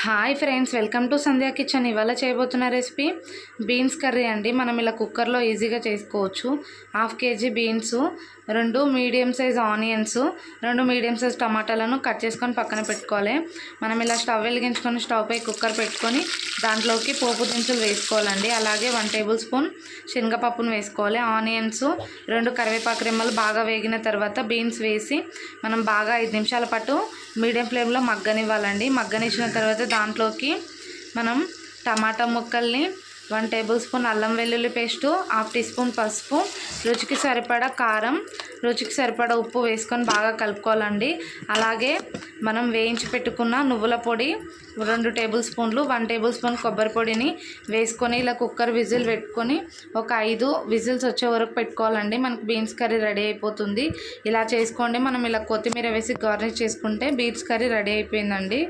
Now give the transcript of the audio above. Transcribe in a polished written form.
Hi friends, welcome to Sandhya kitchen. ఇవాళ చేయబోతున్న recipe beans curry అండి. మనం ఇలా కుక్కర్లో ఈజీగా చేసుకోవచ్చు. 1/2 kg beans, 2 medium size onions, 2 medium size టమాటాలను కట్ చేసుకొని పక్కన పెట్టుకోవాలి. మనం ఇలా స్టవ్ వెలిగించుకొని స్టవ్ పై కుక్కర్ పెట్టుకొని దాంట్లోకి పోపు దినుసులు వేసుకోవాలండి. అలాగే 1 టేబుల్ స్పూన్ శనగపప్పును వేసుకోవాలి. ఆనియన్స్, 2 కరివేపాకు రెమ్మలు బాగా వేగిన తర్వాత బీన్స్ వేసి మనం బాగా 5 నిమిషాల పాటు మీడియం ఫ్లేమ్లో మగ్గనివ్వాలండి. మగ్గనిచ్చిన తర్వాత దాంట్లోకి మనం టమాటా ముక్కల్ని, 1 టేబుల్ స్పూన్ అల్లం వెల్లుల్లి పేస్టు, 1/2 టీ స్పూన్ పసుపు, రుచికి సరిపడా కారం, రుచికి సరిపడా ఉప్పు వేసుకొని బాగా కలుపుకోవాలండి. అలాగే మనం వేయించి పెట్టుకున్న నువ్వుల పొడి 2 టేబుల్ స్పూన్లు, 1 టేబుల్ స్పూన్ కొబ్బరి పొడిని వేసుకొని ఇలా కుక్కర్ విజిల్ పెట్టుకొని ఒక 5 విజిల్స్ వచ్చే వరకు పెట్టుకోవాలండి. మనకు బీన్స్ కర్రీ రెడీ అయిపోతుంది. ఇలా చేసుకోండి. మనం ఇలా కొత్తిమీర వేసి గార్నిష్ చేసుకుంటే బీన్స్ కర్రీ రెడీ అయిపోయిందండి.